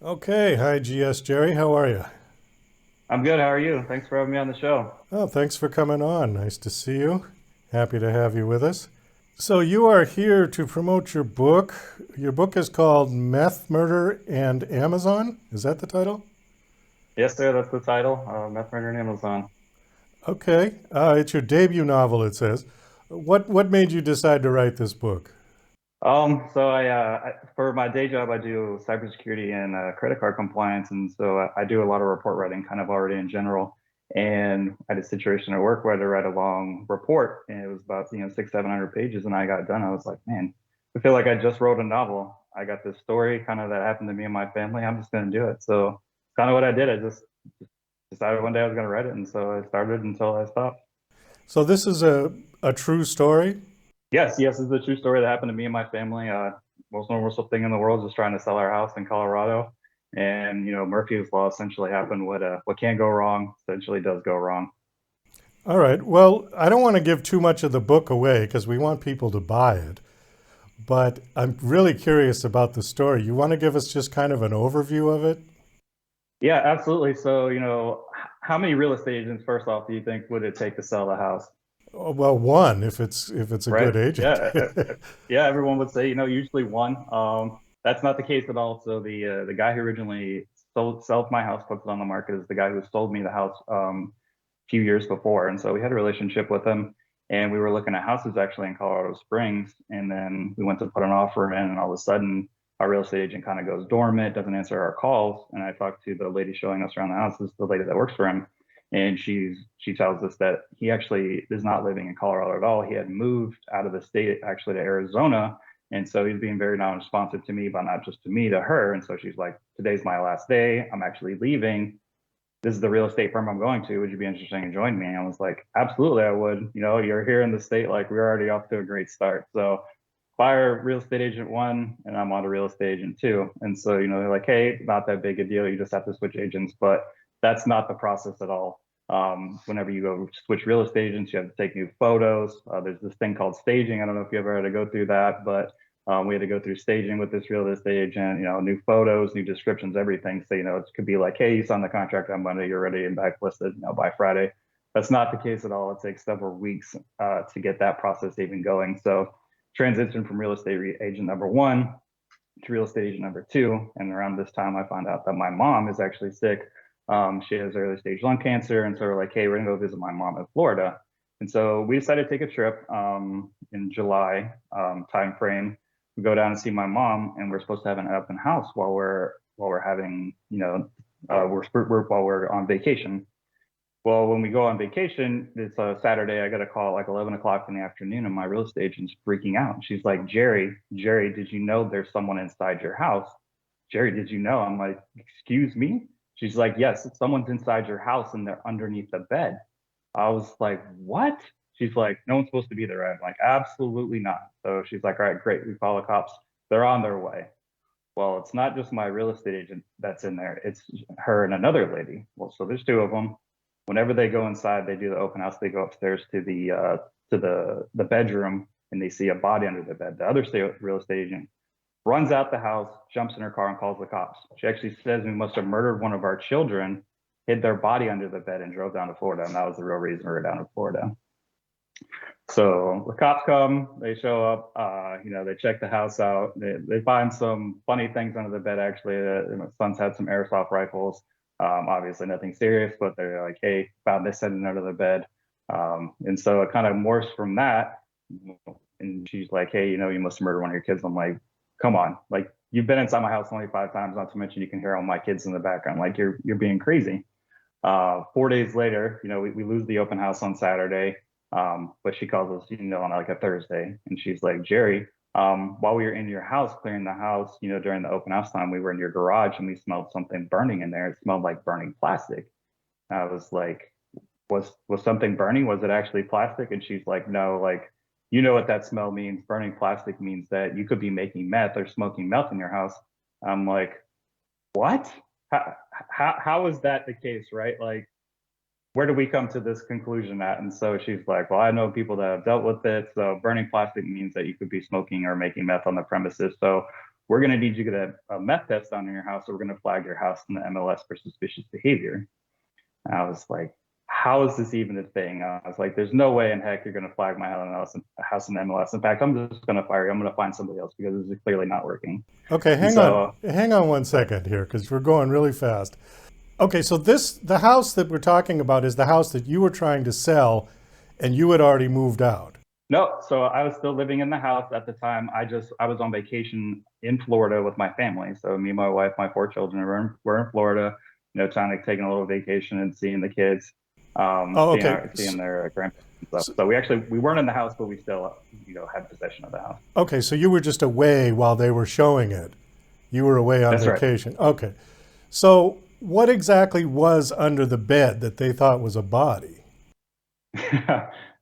Okay, hi GS Jerry, how are you? I'm good. How are you? Thanks for having me on the show. Oh, thanks for coming on. Nice to see you. Happy to have you with us. So, you are here to promote your book. Your book is called Meth, Murder, and Amazon. Is that the title? Yes, sir. That's the title. Meth Murder and Amazon. Okay, it's your debut novel, it says. What made you decide to write this book? For my day job, I do cybersecurity and credit card compliance, and so I do a lot of report writing, kind of already in general. And I had a situation at work where I had to write a long report, and it was about 600, 700 pages, and I got done. I was like, man, I feel like I just wrote a novel. I got this story kind of that happened to me and my family. I'm just going to do it. So kind of what I did. I just decided one day I was going to write it, and so I started until I stopped. So, this is a true story? Yes, it's a true story that happened to me and my family. Most normal thing in the world is trying to sell our house in Colorado, and Murphy's Law essentially happened. What can go wrong essentially does go wrong. All right, well, I don't want to give too much of the book away because we want people to buy it. But I'm really curious about the story. You want to give us just kind of an overview of it? Yeah, absolutely. So how many real estate agents, first off, do you think would it take to sell the house? Oh, well, one if it's a Right? good agent. Yeah. Everyone would say usually one. That's not the case at all. So the guy who originally sold my house, puts it on the market, is the guy who sold me the house few years before. And so we had a relationship with him, and we were looking at houses actually in Colorado Springs. And then we went to put an offer in, and all of a sudden our real estate agent kind of goes dormant, doesn't answer our calls. And I talked to the lady showing us around the house. This is the lady that works for him. And she tells us that he actually is not living in Colorado at all. He had moved out of the state actually to Arizona. And so he's being very non-responsive to me, but not just to me, to her. And so she's like, today's my last day. I'm actually leaving. This is the real estate firm I'm going to. Would you be interested in joining me? And I was like, absolutely, I would. You're here in the state, like we're already off to a great start. So fire real estate agent one, and I'm on to real estate agent two. And so, they're like, hey, not that big a deal. You just have to switch agents, but that's not the process at all. Whenever you go switch real estate agents, you have to take new photos. There's this thing called staging. I don't know if you ever had to go through that, but we had to go through staging with this real estate agent, new photos, new descriptions, everything. So, it could be like, hey, you signed the contract on Monday, you're ready and backlisted, by Friday. That's not the case at all. It takes several weeks to get that process even going. So, transition from real estate agent number one to real estate agent number two. And around this time, I found out that my mom is actually sick. She has early stage lung cancer. And so we're like, hey, we're going to go visit my mom in Florida. And so we decided to take a trip in July time frame. We go down and see my mom, and we're supposed to have an open house while we're having, while we're on vacation. Well, when we go on vacation, it's a Saturday. I got a call at like 11 o'clock in the afternoon, and my real estate agent's freaking out. She's like, Jerry, did you know there's someone inside your house? Jerry, did you know? I'm like, excuse me? She's like, yes, someone's inside your house and they're underneath the bed. I was like, what? She's like, no one's supposed to be there. I'm like, absolutely not. So she's like, all right, great. We call the cops. They're on their way. Well, it's not just my real estate agent that's in there. It's her and another lady. Well, so there's two of them. Whenever they go inside, they do the open house. They go upstairs to the bedroom, and they see a body under the bed. The other real estate agent runs out the house, jumps in her car, and calls the cops. She actually says we must have murdered one of our children, hid their body under the bed, and drove down to Florida. And that was the real reason we were down in Florida. So the cops come, they show up, they check the house out. They find some funny things under the bed, actually. My son's had some airsoft rifles. Obviously, nothing serious, but they're like, hey, found this hidden under the bed. And so it kind of morphs from that. And she's like, hey, you must murder one of your kids. I'm like, come on. Like, you've been inside my house 25 times, not to mention you can hear all my kids in the background. Like, you're being crazy. 4 days later, we lose the open house on Saturday. But she calls us, on like a Thursday, and she's like, Jerry, while we were in your house clearing the house, during the open house time, we were in your garage and we smelled something burning in there. It smelled like burning plastic. I was like, was something burning? Was it actually plastic? And she's like, no, like, you know what that smell means. Burning plastic means that you could be making meth or smoking meth in your house. I'm like, what? How is that the case, right? Like, where do we come to this conclusion at? And so she's like, well, I know people that have dealt with it. So burning plastic means that you could be smoking or making meth on the premises. So we're going to need you to get a meth test on your house, or we're going to flag your house in the MLS for suspicious behavior. And I was like, how is this even a thing? I was like, there's no way in heck you're going to flag my house in MLS. In fact, I'm just going to fire you. I'm going to find somebody else because this is clearly not working. Okay, hang on one second here, because we're going really fast. Okay, so the house that we're talking about is the house that you were trying to sell, and you had already moved out. No, so I was still living in the house at the time. I was on vacation in Florida with my family. So me, my wife, my 4 children were in Florida, trying to take a little vacation and seeing the kids, okay. seeing their grandparents and stuff. So we weren't in the house, but we still, had possession of the house. Okay, so you were just away while they were showing it. You were away on That's vacation. Right. Okay. So what exactly was under the bed that they thought was a body?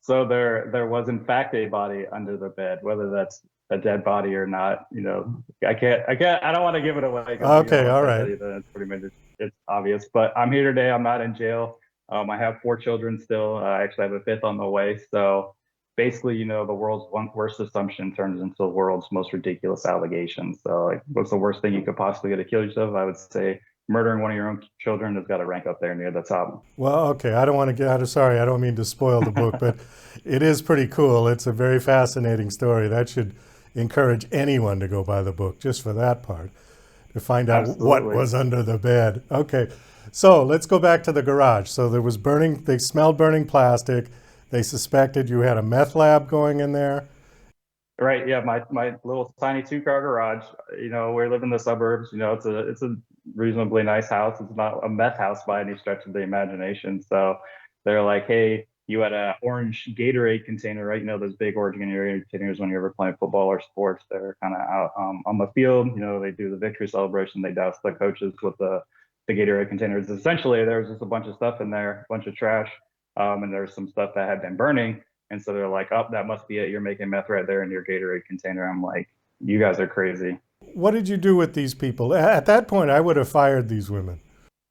So there was in fact a body under the bed, whether that's a dead body or not. I don't want to give it away. Okay, all right. It's pretty much it's obvious. But I'm here today. I'm not in jail. I have 4 children still. I actually have a 5th on the way. So basically, the world's worst assumption turns into the world's most ridiculous allegation. So like, what's the worst thing you could possibly get accused of? I would say murdering one of your own children has got to rank up there near the top. Well, okay, I don't want to get out of, sorry, I don't mean to spoil the book, but it is pretty cool. It's a very fascinating story. That should encourage anyone to go buy the book, just for that part, to find out Absolutely. What was under the bed. Okay, so let's go back to the garage. So there was they smelled burning plastic. They suspected you had a meth lab going in there. Right. Yeah. My little tiny 2-car garage, we live in the suburbs, it's a reasonably nice house. It's not a meth house by any stretch of the imagination. So they're like, hey, you had an orange Gatorade container, right? Those big orange Gatorade containers when you're ever playing football or sports, they're kind of out on the field. They do the victory celebration. They douse the coaches with the Gatorade containers. Essentially, there was just a bunch of stuff in there, a bunch of trash. And there's some stuff that had been burning. And so they're like, oh, that must be it. You're making meth right there in your Gatorade container. I'm like, you guys are crazy. What did you do with these people? At that point, I would have fired these women.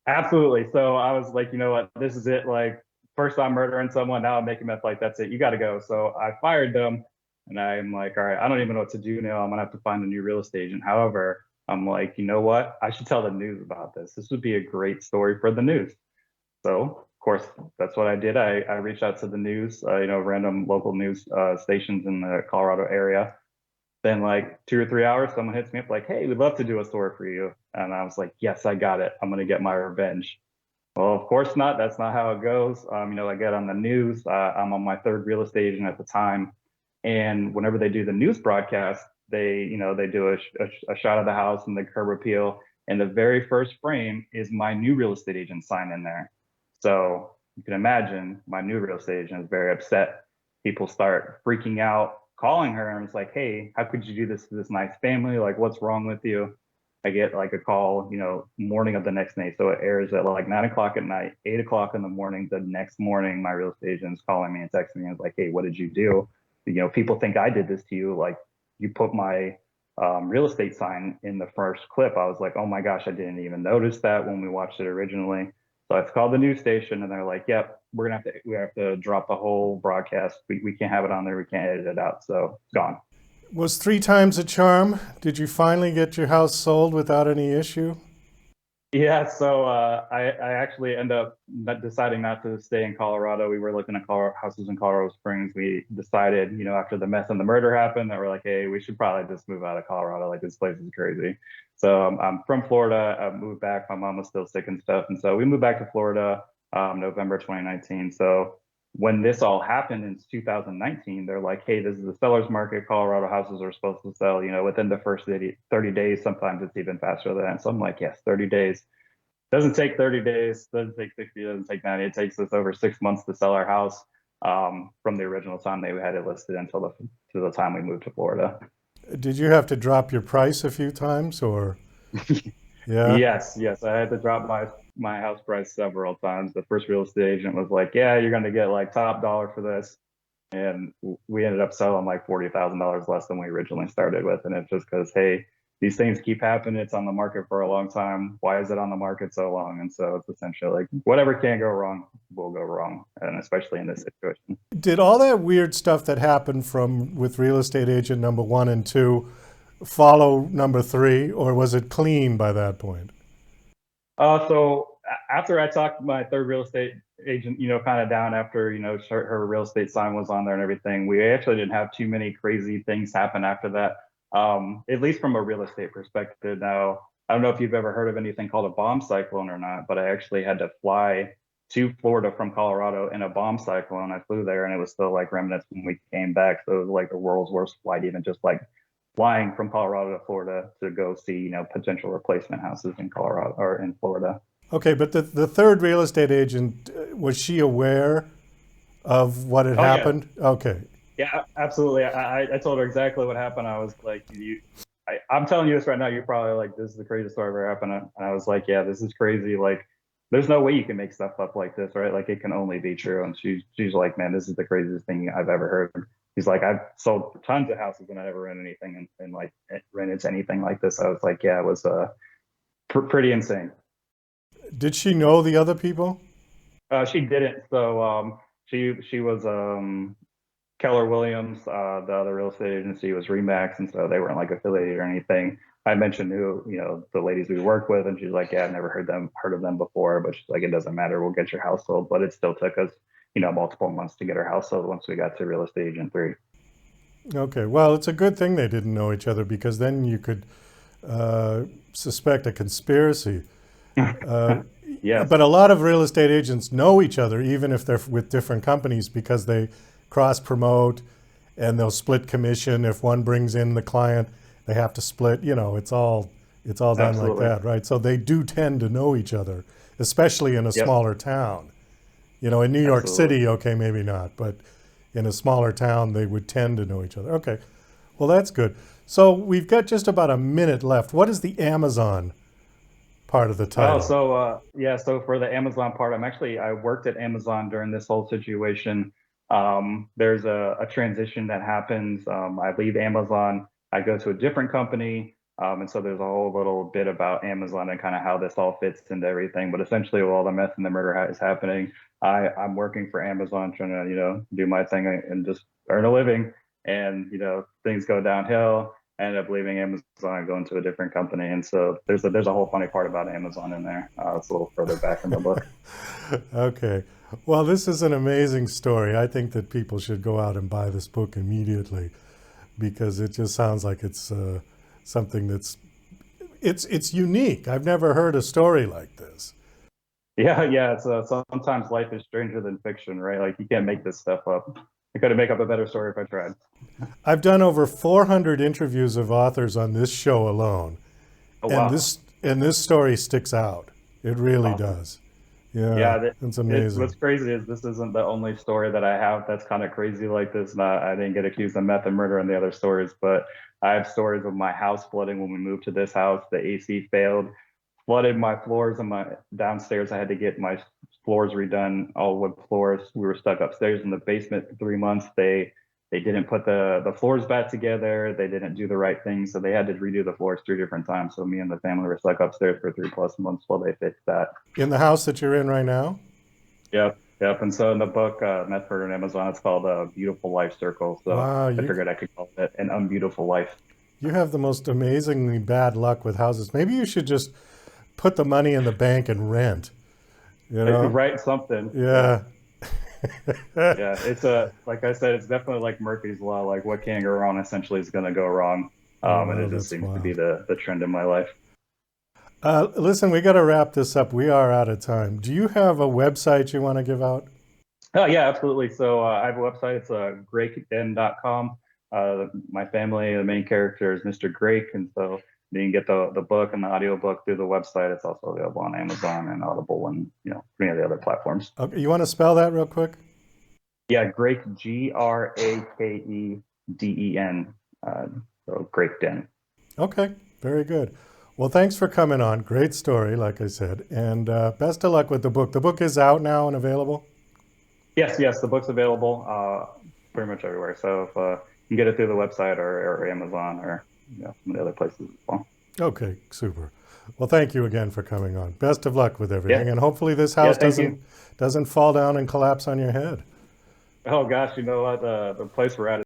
Absolutely. So I was like, you know what? This is it. Like, first I'm murdering someone. Now I'm making meth. Like, that's it. You got to go. So I fired them. And I'm like, all right, I don't even know what to do now. I'm going to have to find a new real estate agent. However, I'm like, you know what? I should tell the news about this. This would be a great story for the news. So, of course, that's what I did. I reached out to the news, random local news stations in the Colorado area. Then like 2 or 3 hours, someone hits me up like, hey, we'd love to do a story for you. And I was like, yes, I got it. I'm going to get my revenge. Well, of course not. That's not how it goes. I get on the news. I'm on my 3rd real estate agent at the time. And whenever they do the news broadcast, they do a shot of the house and the curb appeal. And the very first frame is my new real estate agent sign in there. So you can imagine my new real estate agent is very upset. People start freaking out, calling her, and it's like, hey, how could you do this to this nice family? Like, what's wrong with you? I get like a call, morning of the next day. So it airs at like 9 o'clock at night, 8 o'clock in the morning. The next morning, my real estate agent is calling me and texting me and is like, hey, what did you do? People think I did this to you. Like, you put my real estate sign in the first clip. I was like, oh my gosh, I didn't even notice that when we watched it originally. So it's called the news station, and they're like, yep, we have to drop the whole broadcast. We can't have it on there. We can't edit it out. So it's gone. Was 3 times a charm? Did you finally get your house sold without any issue? Yeah, so I actually end up deciding not to stay in Colorado. We were looking at houses in Colorado Springs. We decided, after the meth and the murder happened, that we're like, hey, we should probably just move out of Colorado. Like, this place is crazy. So I'm from Florida. I moved back. My mom was still sick and stuff. And so we moved back to Florida November 2019. So when this all happened in 2019, they're like, hey, this is the seller's market. Colorado houses are supposed to sell, within the first 30 days. Sometimes it's even faster than that. So I'm like, yes, 30 days. Doesn't take 30 days, doesn't take 60, doesn't take 90. It takes us over 6 months to sell our house from the original time they had it listed until the time we moved to Florida. Did you have to drop your price a few times, or? Yeah. Yes. I had to drop my house price several times. The first real estate agent was like, yeah, you're going to get like top dollar for this. And we ended up selling like $40,000 less than we originally started with. And it's just because, hey, these things keep happening. It's on the market for a long time. Why is it on the market so long? And so it's essentially like whatever can go wrong will go wrong, and especially in this situation. Did all that weird stuff that happened with real estate agent number 1 and 2, follow number 3, or was it clean by that point? After I talked my third real estate agent, kind of down after, her real estate sign was on there and everything, we actually didn't have too many crazy things happen after that. At least from a real estate perspective. Now, I don't know if you've ever heard of anything called a bomb cyclone or not, but I actually had to fly to Florida from Colorado in a bomb cyclone. I flew there and it was still like remnants when we came back. So it was like the world's worst flight, even just like flying from Colorado to Florida to go see, potential replacement houses in Colorado or in Florida. Okay, but the third real estate agent, was she aware of what had Oh yeah, happened? Okay. yeah, absolutely. I told her exactly what happened. I was like, I'm telling you this right now. You're probably like, this is the craziest story ever happened. And I was like, yeah, this is crazy. Like, there's no way you can make stuff up like this, right? Like, it can only be true. And she's like, man, this is the craziest thing I've ever heard. He's like, I've sold tons of houses and I never rent anything and like rent into anything like this. I was like, yeah, it was pretty insane. Did she know the other people? She didn't. So she was Keller Williams, the other real estate agency was Remax, and so they weren't like affiliated or anything. I mentioned who, the ladies we work with, and she's like, yeah, I've never heard of them before, but she's like, it doesn't matter, we'll get your house sold. But it still took us, multiple months to get our house sold once we got to real estate agent 3. Okay, well, it's a good thing they didn't know each other, because then you could suspect a conspiracy. Yes, But a lot of real estate agents know each other, even if they're with different companies, because they cross promote and they'll split commission. If one brings in the client, they have to split. It's all done absolutely. like that, right? So they do tend to know each other, especially in a Yep, smaller town. In New York absolutely. City, okay, maybe not, but in a smaller town, they would tend to know each other. Okay, well, that's good. So we've got just about a minute left. What is the Amazon part of the Oh, title? so yeah, so for the Amazon part, I worked at Amazon during this whole situation. There's a transition that happens. I leave Amazon, I go to a different company. And so there's a whole little bit about Amazon and kind of how this all fits into everything. But essentially, while the meth and the murder is happening, I'm working for Amazon, trying to, do my thing and just earn a living. And, things go downhill. I ended up leaving Amazon and going to a different company. And so there's a whole funny part about Amazon in there. It's a little further back in the book. Okay. Well, this is an amazing story. I think that people should go out and buy this book immediately, because it just sounds like it's something it's unique. I've never heard a story like this. Yeah, yeah. It's sometimes life is stranger than fiction, right? Like, you can't make this stuff up. I could make up a better story if I tried. I've done over 400 interviews of authors on this show alone, Oh and wow, this story sticks out. It really awesome. does. Yeah, Yeah, it's what's amazing. crazy is this isn't the only story that I have that's kind of crazy like this. Not, I didn't get accused of meth and murder in the other stories, but I have stories of my house flooding when we moved to this house. The AC failed, flooded my floors and my downstairs. I had to get my floors redone, all wood floors. We were stuck upstairs in the basement for 3 months. They didn't put the floors back together. They didn't do the right thing, so they had to redo the floors 3 different times. So me and the family were stuck upstairs for 3+ months while they fixed that. In the house that you're in right now? Yep, yep. And so in the book, Meth Murder and Amazon, it's called a Beautiful Life Circle. So Wow, I figured I could call it an unbeautiful life. you have the most amazingly bad luck with houses. Maybe you should just put the money in the bank and rent, you know? Write something. Yeah, Yeah. yeah. It's like I said, it's definitely like Murphy's Law. Like, what can go wrong essentially is going to go wrong. Oh, And wow, it just that's seems to be wild. the trend in my life. Listen, we got to wrap this up. We are out of time. Do you have a website you want to give out? Oh yeah, absolutely. So I have a website. It's greykden.com. My family, the main character is Mr. Grake, and so you can get the book and the audio book through the website. It's also available on Amazon and Audible and any of the other platforms. Okay, you want to spell that real quick? Yeah, Grake, Grakeden. So Grake Den. Okay, very good. Well, thanks for coming on. Great story, like I said. And best of luck with the book. The book is out now and available? Yes, yes, the book's available pretty much everywhere. So if you can get it through the website or Amazon or some of the other places as well. Okay, super. Well, thank you again for coming on. Best of luck with Yeah, everything. And hopefully this yeah, house thank you. doesn't fall down and collapse on your head. Oh gosh, you know what? The place we're at is